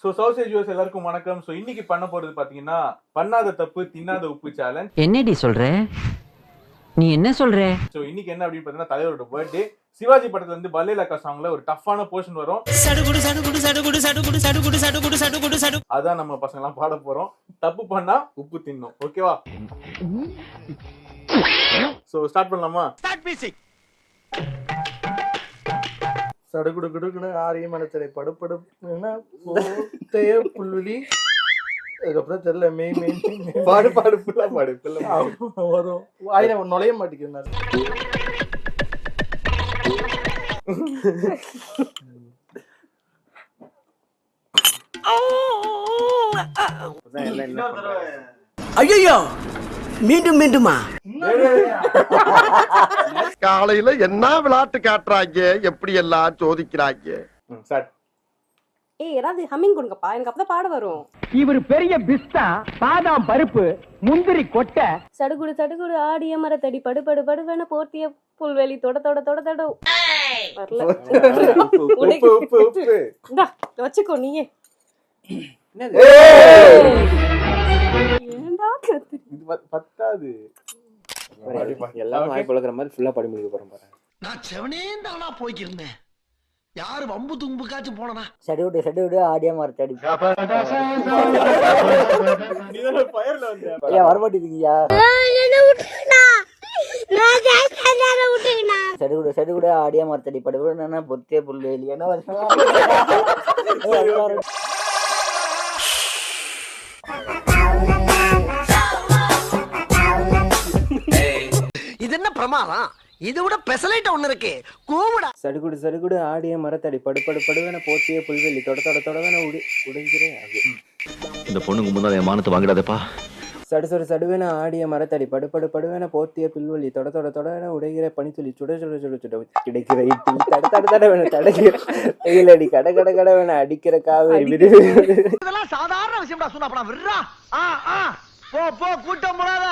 So சவுசேஜ் viewers எல்லாருக்கும் வணக்கம். So இன்னைக்கு பண்ண போறது பாத்தீங்கன்னா பண்ணாத தப்பு தின்னாத உப்பு சேலஞ்ச். என்னடி சொல்ற? நீ என்ன சொல்ற? சோ இன்னைக்கு என்ன அப்படின்னு பாத்தீங்கன்னா தலைவரோட பர்த்டே. சிவாஜி படத்துல இருந்து பல்லேலக்கா சாங்ல ஒரு டஃப்பான போர்ஷன் வரும். அதான் நம்ம பசங்க எல்லாம் பாட போறோம். தப்பு பண்ணா உப்பு தின்னும். ஓகேவா? சோ ஸ்டார்ட் பண்ணலாமா? Start music. சடுகுடு குடுகுடு ஆரிய மனத்திரை படுபடுப்புன்னா போத்தைய புல்வெளி அதுக்கப்புறம் தெரியல மெய் மெய் பாடு பாடு ஃபுல்லா பாடு வரும் ஆயிரம் நுழைய மாட்டேங்கிறாரு. ஐயோ மீண்டும் மீண்டுமா? காலையில என்ன விளையாட்டு காட்டுறாங்க, எப்படி எல்லாம் சோதிக்கிறாங்க. ஏய் யாராவது ஹம்மிங் கொடுங்கப்பா, எனக்கு அப்பதான் பாட வரும். இவர் பெரிய பிஸ்தா, பாதாம் பருப்பு, முந்திரி கொட்டை. சடுகுடு சடுகுடு ஆடிய மரத்தடி படு படு படுவென போர்த்திய புல்வெளி தொட தொட தொட தொட. வரல. இந்தா வச்சுக்கோ நீயே. ஏன்டா கத்து? இது பத்தாது. எல்லாம் வாய் பழக்கிற மாதிரி ஃபுல்லா படி முடிக்க போறேன் பாரு. நான் செவனே தானா போய்க்கிருந்தேன். யாரு வம்பு தும்புக்காச்சும் போனனா? சடுகுடு சடுகுடு ஆடிய மரத்தடி. நீதான ஃபயர்ல வந்த. ஐயா வர மாட்டீங்கயா. சடுகுடு சடுகுடு ஆடிய மரத்தடி படுவன பொத்திய புல்வெளி. என்ன இது என்ன பிரமாதம்? இது விட பெசலைட் ஒண்ணு இருக்கு. கூவுடா. சடுகுடு சடுகுடு ஆடிய மரத்தடி படுபடு படுவன போத்திய புல்வெளி தொட தொட தொடவன உடைக்கிறேன். இந்த பொண்ணுக்கு முன்னாடி என் மானத்தை வாங்கிடாதப்பா. சடு சடு சடுவன ஆடிய மரத்தடி படுபடு படுவன போத்திய புல்வெளி தொட தொட தொடவன உடைகிற பனித்துளி சுட சுட சுட சுட கிடைக்கிற இட்லி தட தட தடவன தடகிற வெயிலடி கட கட கடவன அடிக்கிற காவேரி. இதெல்லாம் சாதாரண விஷயம்டா. சொன்னா விடுறா. போ போ கூட்டம் போடாத.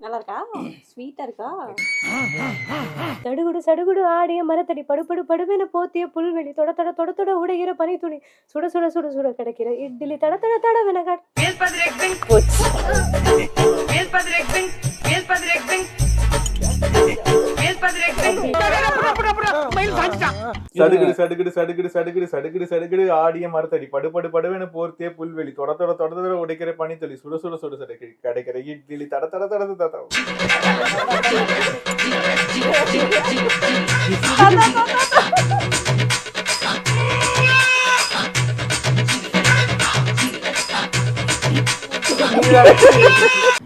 நல்லா இருக்கா? ஸ்வீட்டா இருக்கா? சடுகுடு சடுகுடு ஆடிய மரத்தடி படுபடு படுவென போத்திய புல்வெளி தொட தொட தொட தொட உடைகிற பனித்துளி சுட சுட சுட சுட கிடைக்கிற இட்லி தட தட தடவென சடுகுடு சடுகுடு சடுகுடு சடுகுடு சடுகுடு சடுகுடு ஆடிய மரத்தடி படுபடு படுவென போர்த்திய புல்வெளி தொட தொட தொட தொட உடைக்கிற பனித்துளி சுட சுட சுட சுட கிடைக்கிற இட்லி தட தட தட தட.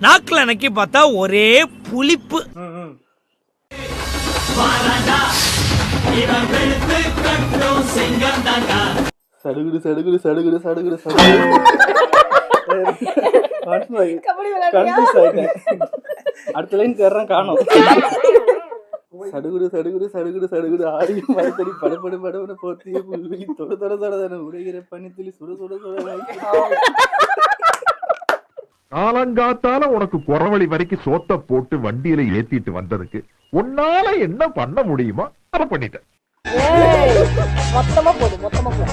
நாக்குல நக்கி பார்த்தா ஒரே புளிப்பு. சடுகுடு சடுகுடு சடுகுடு சடுகுடு அடுத்த லைன் தேர்றான் காணும். சடுகுடு சடுகுடு சடுகுடு சடுகுடு ஆடிய மரத்தடி படுபடு படுவன போத்திய புல்வெளி தொட தொட தொட உடைகிற பனித்துளி சுட சுட சுட. காலங்காத்தால உனக்கு குறவழி வரைக்கும் சோத்த போட்டு வண்டியில ஏத்திட்டு வந்ததுக்கு உன்னால என்ன பண்ண முடியுமோ அதை பண்ணிட்டேன். மொத்தமா போடு மொத்தமா போடு.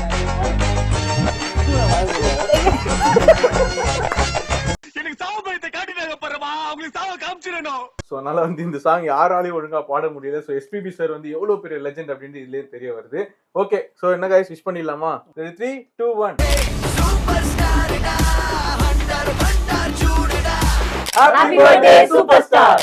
எனக்கு சாவபயத்தை காட்டினாங்க பாருமா, அவங்களுக்கு சாவ காமிச்சிரணும். சோ அதனால வந்து இந்த சாங் யாராலையும் ஒழுங்கா பாட முடியல. சோ எஸ்பிபி சார் வந்து எவ்வளவு பெரிய லெஜெண்ட் அப்படின்னு இதுலயே தெரிய வருது. ஓகே சோ என்ன गाइस விஷ் பண்ணிடலாமா? 3 2 1 Happy birthday superstar.